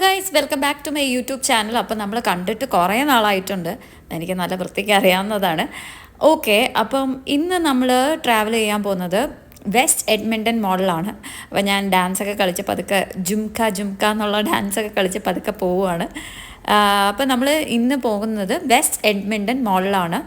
Guys, welcome back to my YouTube channel. അപ്പം നമ്മൾ കണ്ടിട്ട് കുറേ നാളായിട്ടുണ്ട്, എനിക്ക് നല്ല വൃത്തിക്ക് അറിയാവുന്നതാണ്. ഓക്കെ, അപ്പം ഇന്ന് നമ്മൾ ട്രാവൽ ചെയ്യാൻ പോകുന്നത് വെസ്റ്റ് എഡ്മണ്ടൺ മോളിലാണ്. അപ്പോൾ ഞാൻ ഡാൻസൊക്കെ കളിച്ച് പതുക്കെ ജുംക എന്നുള്ള ഡാൻസൊക്കെ കളിച്ച് പതുക്കെ പോവുകയാണ്. അപ്പം നമ്മൾ ഇന്ന് പോകുന്നത് വെസ്റ്റ് എഡ്മണ്ടൺ മോളിലാണ്.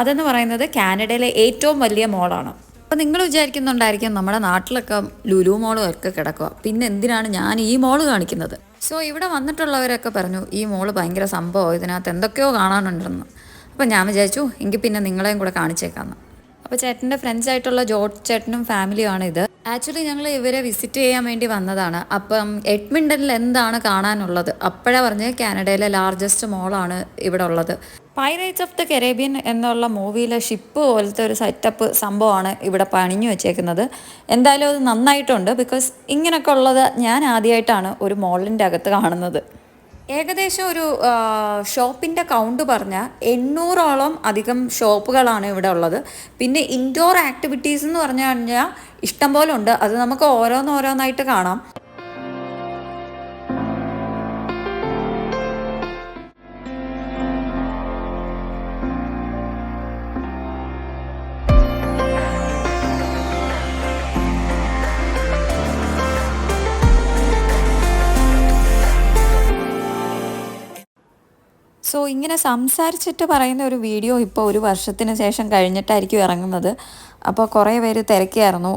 അതെന്ന് പറയുന്നത് കാനഡയിലെ ഏറ്റവും വലിയ മോളാണ്. അപ്പോൾ നിങ്ങൾ വിചാരിക്കുന്നുണ്ടായിരിക്കും നമ്മുടെ നാട്ടിലൊക്കെ ലുലു മോളും ഒക്കെ കിടക്കുക, പിന്നെ എന്തിനാണ് ഞാൻ ഈ മോള് കാണിക്കുന്നത്. സോ ഇവിടെ വന്നിട്ടുള്ളവരൊക്കെ പറഞ്ഞു ഈ മോള് ഭയങ്കര സംഭവം, ഇതിനകത്ത് എന്തൊക്കെയോ കാണാനുണ്ടെന്ന്. അപ്പോൾ ഞാൻ വിചാരിച്ചു എങ്കിൽ പിന്നെ നിങ്ങളെയും കൂടെ കാണിച്ചേക്കാമെന്ന്. അപ്പോൾ ചേട്ടൻ്റെ ഫ്രണ്ട്സായിട്ടുള്ള ജോർജ് ചേട്ടനും ഫാമിലിയുമാണ് ഇത്. ആക്ച്വലി ഞങ്ങൾ ഇവരെ വിസിറ്റ് ചെയ്യാൻ വേണ്ടി വന്നതാണ്. അപ്പം എഡ്മണ്ടണിൽ എന്താണ് കാണാനുള്ളത് അപ്പോഴാണ് പറഞ്ഞ് കാനഡയിലെ ലാർജസ്റ്റ് മോളാണ് ഇവിടെ ഉള്ളത്. പൈറേറ്റ്സ് ഓഫ് ദ കരേബിയൻ എന്നുള്ള മൂവിയിലെ ഷിപ്പ് പോലത്തെ ഒരു സെറ്റപ്പ് സംഭവമാണ് ഇവിടെ പണിഞ്ഞു വെച്ചേക്കുന്നത്. എന്തായാലും അത് നന്നായിട്ടുണ്ട്, ബിക്കോസ് ഇങ്ങനെയൊക്കെ ഉള്ളത് ഞാൻ ആദ്യമായിട്ടാണ് ഒരു മോളിൻ്റെ അകത്ത് കാണുന്നത്. ഏകദേശം ഒരു ഷോപ്പിൻ്റെ കൗണ്ട് പറഞ്ഞാൽ 800ഓളം അധികം ഷോപ്പുകളാണ് ഇവിടെ ഉള്ളത്. പിന്നെ ഇൻഡോർ ആക്ടിവിറ്റീസ് എന്ന് പറഞ്ഞു കഴിഞ്ഞാൽ ഇഷ്ടം പോലെ ഉണ്ട്. അത് നമുക്ക് ഓരോന്നോരോന്നായിട്ട് കാണാം. സോ ഇങ്ങനെ സംസാരിച്ചിട്ട് പറയുന്ന ഒരു വീഡിയോ ഇപ്പോൾ ഒരു വർഷത്തിന് ശേഷം കഴിഞ്ഞിട്ടായിരിക്കും ഇറങ്ങുന്നത്. അപ്പോൾ കുറേ പേര് തിരക്കിയായിരുന്നു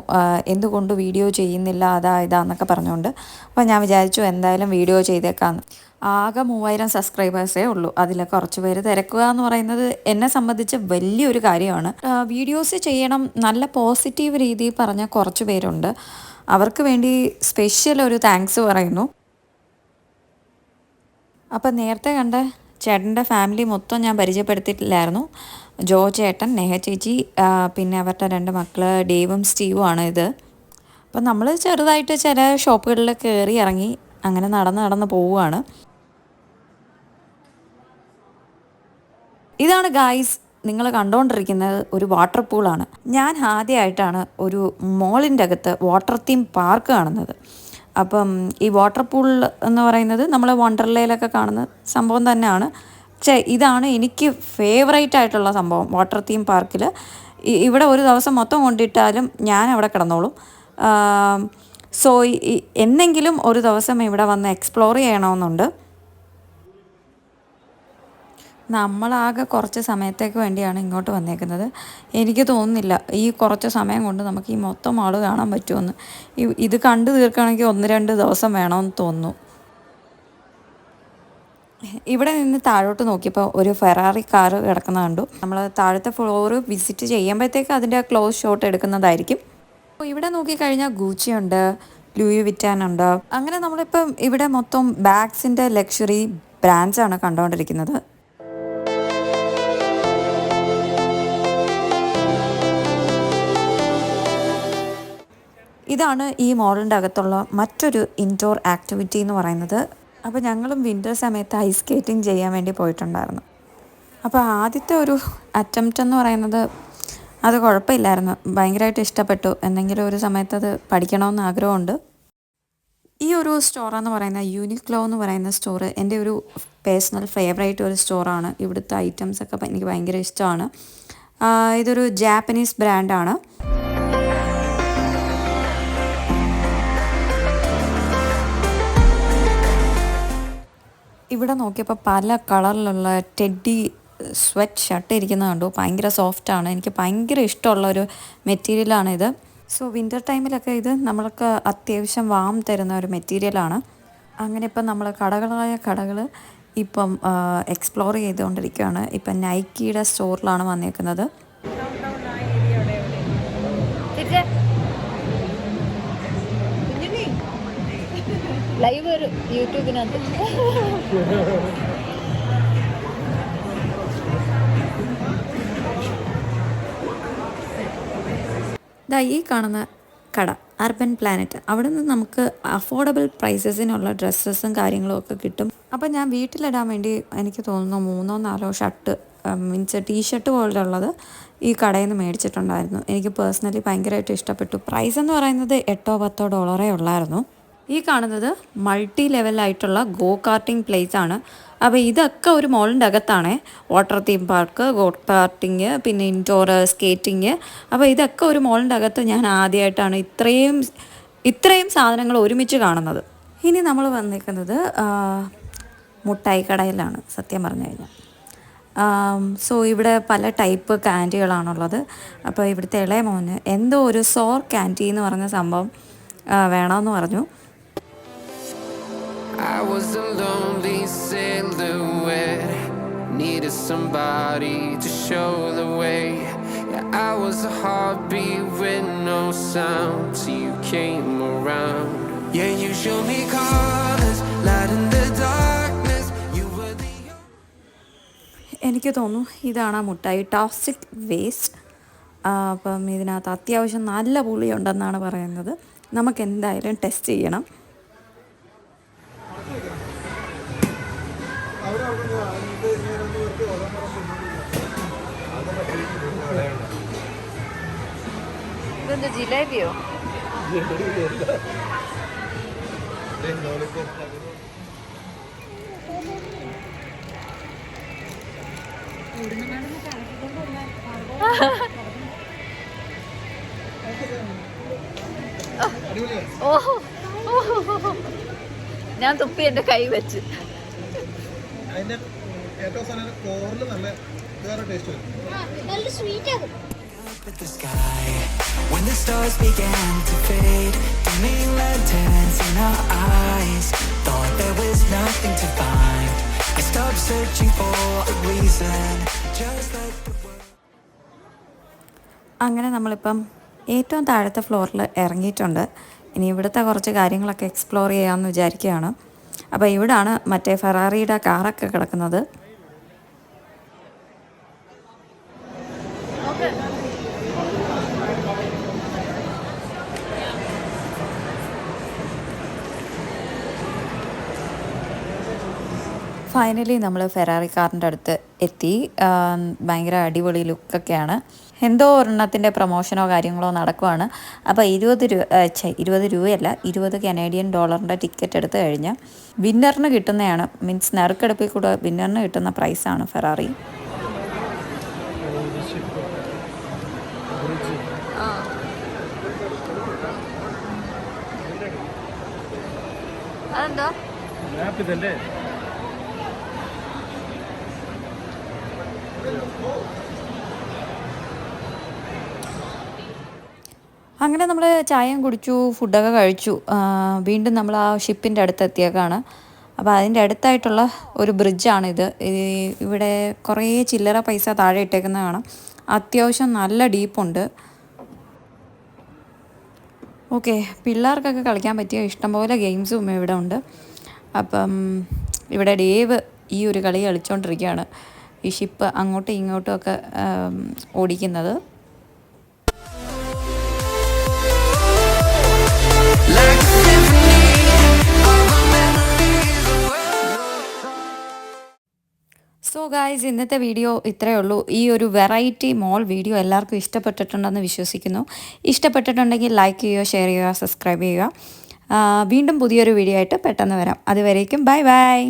എന്തുകൊണ്ട് വീഡിയോ ചെയ്യുന്നില്ല ഇതാന്നൊക്കെ പറഞ്ഞുകൊണ്ട്. അപ്പോൾ ഞാൻ വിചാരിച്ചു എന്തായാലും വീഡിയോ ചെയ്തേക്കാമെന്ന്. ആകെ 3000 സബ്സ്ക്രൈബേഴ്സേ ഉള്ളൂ. അതിൽ കുറച്ച് പേര് തിരക്കുക എന്ന് പറയുന്നത് എന്നെ സംബന്ധിച്ച് വലിയൊരു കാര്യമാണ്. വീഡിയോസ് ചെയ്യണം നല്ല പോസിറ്റീവ് രീതിയിൽ പറഞ്ഞ കുറച്ച് പേരുണ്ട്. അവർക്ക് വേണ്ടി സ്പെഷ്യൽ ഒരു താങ്ക്സ് പറയുന്നു. അപ്പം നേരത്തെ കണ്ട ചേട്ടൻ്റെ ഫാമിലി മൊത്തം ഞാൻ പരിചയപ്പെടുത്തിയിട്ടില്ലായിരുന്നു. ജോ ചേട്ടൻ, നെഹ ചേച്ചി, പിന്നെ അവരുടെ 2 മക്കൾ ഡേവും സ്റ്റീവും ആണ് ഇത്. അപ്പം നമ്മൾ ചെറുതായിട്ട് ചില ഷോപ്പുകളിൽ കയറി ഇറങ്ങി അങ്ങനെ നടന്ന് പോവുകയാണ്. ഇതാണ് ഗായ്സ് നിങ്ങൾ കണ്ടുകൊണ്ടിരിക്കുന്നത് ഒരു വാട്ടർ പൂളാണ്. ഞാൻ ആദ്യമായിട്ടാണ് ഒരു മോളിൻ്റെ അകത്ത് വാട്ടർ തീം പാർക്ക് കാണുന്നത്. അപ്പം ഈ വാട്ടർ പൂൾ എന്ന് പറയുന്നത് നമ്മൾ വണ്ടർലയിലൊക്കെ കാണുന്ന സംഭവം തന്നെയാണ്. പക്ഷേ ഇതാണ് എനിക്ക് ഫേവറേറ്റ് ആയിട്ടുള്ള സംഭവം. വാട്ടർ തീം പാർക്കിൽ ഇവിടെ ഒരു ദിവസം മൊത്തം കൊണ്ടിട്ടാലും ഞാൻ അവിടെ കിടന്നോളും. സോ എന്നെങ്കിലും ഒരു ദിവസം ഇവിടെ വന്ന് എക്സ്പ്ലോർ ചെയ്യണമെന്നുണ്ട്. നമ്മളാകെ കുറച്ച് സമയത്തേക്ക് വേണ്ടിയാണ് ഇങ്ങോട്ട് വന്നേക്കുന്നത്. എനിക്ക് തോന്നുന്നില്ല ഈ കുറച്ച് സമയം കൊണ്ട് നമുക്ക് ഈ മൊത്തം ആൾ കാണാൻ പറ്റുമെന്ന്. ഇത് കണ്ടു തീർക്കുകയാണെങ്കിൽ 1-2 ദിവസം വേണമെന്ന് തോന്നുന്നു. ഇവിടെ നിന്ന് താഴോട്ട് നോക്കിയപ്പോൾ ഒരു ഫെറാറി കാറ് കിടക്കുന്ന കണ്ടു. നമ്മൾ താഴത്തെ ഫ്ലോറ് വിസിറ്റ് ചെയ്യുമ്പോഴത്തേക്ക് അതിൻ്റെ ക്ലോസ് ഷോട്ട് എടുക്കുന്നതായിരിക്കും. അപ്പോൾ ഇവിടെ നോക്കിക്കഴിഞ്ഞാൽ ഗൂച്ചിയുണ്ട്, ലൂയി വിറ്റാൻ ഉണ്ട്. അങ്ങനെ നമ്മളിപ്പം ഇവിടെ മൊത്തം ബാഗ്സിൻ്റെ ലക്ഷറി ബ്രാൻഡ്സാണ് കണ്ടുകൊണ്ടിരിക്കുന്നത്. ഇതാണ് ഈ മോളിൻ്റെ അകത്തുള്ള മറ്റൊരു ഇൻഡോർ ആക്ടിവിറ്റി എന്ന് പറയുന്നത്. അപ്പോൾ ഞങ്ങളും വിൻ്റർ സമയത്ത് ഐസ് സ്കേറ്റിംഗ് ചെയ്യാൻ വേണ്ടി പോയിട്ടുണ്ടായിരുന്നു. അപ്പോൾ ആദ്യത്തെ ഒരു അറ്റംപ്റ്റ് എന്ന് പറയുന്നത് അത് കുഴപ്പമില്ലായിരുന്നു, ഭയങ്കരമായിട്ട് ഇഷ്ടപ്പെട്ടു. എന്തെങ്കിലും ഒരു സമയത്ത് അത് പഠിക്കണമെന്ന് ആഗ്രഹമുണ്ട്. ഈ ഒരു സ്റ്റോറെന്ന് പറയുന്ന യൂണിക്ലോ എന്ന് പറയുന്ന സ്റ്റോർ എൻ്റെ ഒരു പേഴ്സണൽ ഫേവറേറ്റ് ഒരു സ്റ്റോറാണ്. ഇവിടുത്തെ ഐറ്റംസൊക്കെ എനിക്ക് ഭയങ്കര ഇഷ്ടമാണ്. ഇതൊരു ജാപ്പനീസ് ബ്രാൻഡാണ്. ഇവിടെ നോക്കിയപ്പോൾ പല കളറിലുള്ള ടെഡി സ്വെറ്റ് ഷർട്ട് ഇരിക്കുന്നത് കണ്ടു. ഭയങ്കര സോഫ്റ്റാണ്, എനിക്ക് ഭയങ്കര ഇഷ്ടമുള്ളൊരു മെറ്റീരിയലാണിത്. സോ വിൻ്റർ ടൈമിലൊക്കെ ഇത് നമ്മൾക്ക് അത്യാവശ്യം വാം തരുന്ന ഒരു മെറ്റീരിയലാണ്. അങ്ങനെ ഇപ്പം നമ്മൾ കടകൾ ഇപ്പം എക്സ്പ്ലോർ ചെയ്തുകൊണ്ടിരിക്കുകയാണ്. ഇപ്പം നൈക്കിയുടെ സ്റ്റോറിലാണ് വന്നേക്കുന്നത്. ലൈവ് ഒരു യൂട്യൂബിനകത്ത് ഈ കാണുന്ന കട അർബൻ പ്ലാനറ്റ്. അവിടെ നിന്ന് നമുക്ക് അഫോർഡബിൾ പ്രൈസസിനുള്ള ഡ്രസ്സസും കാര്യങ്ങളും ഒക്കെ കിട്ടും. അപ്പം ഞാൻ വീട്ടിലിടാൻ വേണ്ടി എനിക്ക് തോന്നുന്നു 3-4 ഷർട്ട് മീൻസ് ടീഷർട്ട് പോലുള്ളത് ഈ കടയിൽ നിന്ന് മേടിച്ചിട്ടുണ്ടായിരുന്നു. എനിക്ക് പേഴ്സണലി ഭയങ്കരമായിട്ട് ഇഷ്ടപ്പെട്ടു. പ്രൈസ് എന്ന് പറയുന്നത് $8-10 ഉള്ളായിരുന്നു. ഈ കാണുന്നത് മൾട്ടി ലെവലായിട്ടുള്ള ഗോ കാർട്ടിംഗ് പ്ലേസ് ആണ്. അപ്പോൾ ഇതൊക്കെ ഒരു മോളിൻ്റെ അകത്താണേ. Water theme park, go karting, പിന്നെ ഇൻഡോർ സ്കേറ്റിങ്. അപ്പോൾ ഇതൊക്കെ ഒരു മോളിൻ്റെ അകത്ത് ഞാൻ ആദ്യമായിട്ടാണ് ഇത്രയും സാധനങ്ങൾ ഒരുമിച്ച് കാണുന്നത്. ഇനി നമ്മൾ വന്നിരിക്കുന്നത് മുട്ടായി കടയിലാണ് സത്യം പറഞ്ഞു കഴിഞ്ഞാൽ. സോ ഇവിടെ പല ടൈപ്പ് ക്യാൻഡികളാണുള്ളത്. അപ്പോൾ ഇവിടുത്തെ ഇളയ മോന് എന്തോ ഒരു സോർ ക്യാൻഡി എന്ന് പറഞ്ഞ സംഭവം വേണമെന്ന് പറഞ്ഞു. I was a lonely silhouette, needed somebody to show the way. Yeah, I was a heartbeat with no sound till you came around. Yeah, you showed me colors, light in the darkness. You were the എനിക്ക് തോന്നുന്നു ഇതാണ് ആ മുട്ടായി, toxic waste. അപ്പം ഇതിനകത്ത് അത്യാവശ്യം നല്ല പുളിയുണ്ടെന്നാണ് പറയുന്നത്. നമുക്ക് എന്തായാലും ടെസ്റ്റ് ചെയ്യണം. ഇതെന്താ ജിലേബിയോ? ഓഹോ, ഞാൻ തുപ്പി എൻ്റെ കൈ വെച്ച്. The sky when the stars began to fade, dimming lanterns in our eyes, thought there was nothing to find. I stopped searching for a reason, just let the world. അങ്ങനെ നമ്മളിപ്പം ഏറ്റവും താഴത്തെ ഫ്ലോറിൽ ഇറങ്ങിയിട്ടുണ്ട്. ഇനി ഇവിടുത്തെ കുറച്ച് കാര്യങ്ങളൊക്കെ എക്സ്പ്ലോർ ചെയ്യാമെന്ന് വിചാരിക്കുകയാണ്. അപ്പോൾ ഇവിടാണ് മറ്റേ ഫെറാറിയുടെ കാറൊക്കെ കിടക്കുന്നത്. ഫൈനലി നമ്മൾ ഫെറാറി കാറിൻ്റെ അടുത്ത് എത്തി. ഭയങ്കര അടിപൊളി ലുക്കൊക്കെയാണ്. എന്തോ ഒരെണ്ണത്തിൻ്റെ പ്രൊമോഷനോ കാര്യങ്ങളോ നടക്കുവാണ്. അപ്പോൾ 20 രൂപയല്ല, 20 കനേഡിയൻ ഡോളറിൻ്റെ ടിക്കറ്റ് എടുത്ത് കഴിഞ്ഞാൽ വിന്നറിന് കിട്ടുന്നതാണ്. മീൻസ് നറുക്കെടുപ്പിൽ കൂടെ വിന്നറിന് കിട്ടുന്ന പ്രൈസാണ് ഫെറാറി. അതെന്താ അങ്ങനെ നമ്മൾ ചായയും കുടിച്ചു, ഫുഡൊക്കെ കഴിച്ചു. വീണ്ടും നമ്മൾ ആ ഷിപ്പിൻ്റെ അടുത്തെത്തിയേക്കാണ്. അപ്പോൾ അതിൻ്റെ അടുത്തായിട്ടുള്ള ഒരു ബ്രിഡ്ജാണിത്. ഇവിടെ കുറേ ചില്ലറ പൈസ താഴെ ഇട്ടേക്കുന്നത് കാണാം. അത്യാവശ്യം നല്ല ഡീപ്പുണ്ട്. ഓക്കെ, പിള്ളേർക്കൊക്കെ കളിക്കാൻ പറ്റിയ ഇഷ്ടംപോലെ ഗെയിംസും ഇവിടെ ഉണ്ട്. അപ്പം ഇവിടെ ഡേവ് ഈ ഒരു കളി കളിച്ചുകൊണ്ടിരിക്കുകയാണ്, ഈ ഷിപ്പ് അങ്ങോട്ടും ഇങ്ങോട്ടും ഒക്കെ ഓടിക്കുന്നത്. സോ ഗായ്സ്, ഇന്നത്തെ വീഡിയോ ഇത്രയേ ഉള്ളൂ. ഈ ഒരു വെറൈറ്റി മോൾ വീഡിയോ എല്ലാവർക്കും ഇഷ്ടപ്പെട്ടിട്ടുണ്ടെന്ന് വിശ്വസിക്കുന്നു. ഇഷ്ടപ്പെട്ടിട്ടുണ്ടെങ്കിൽ ലൈക്ക് ചെയ്യുക, ഷെയർ ചെയ്യുക, സബ്സ്ക്രൈബ് ചെയ്യുക. വീണ്ടും പുതിയൊരു വീഡിയോ ആയിട്ട് പെട്ടെന്ന് വരാം. അതുവരേക്കും ബൈ ബൈ.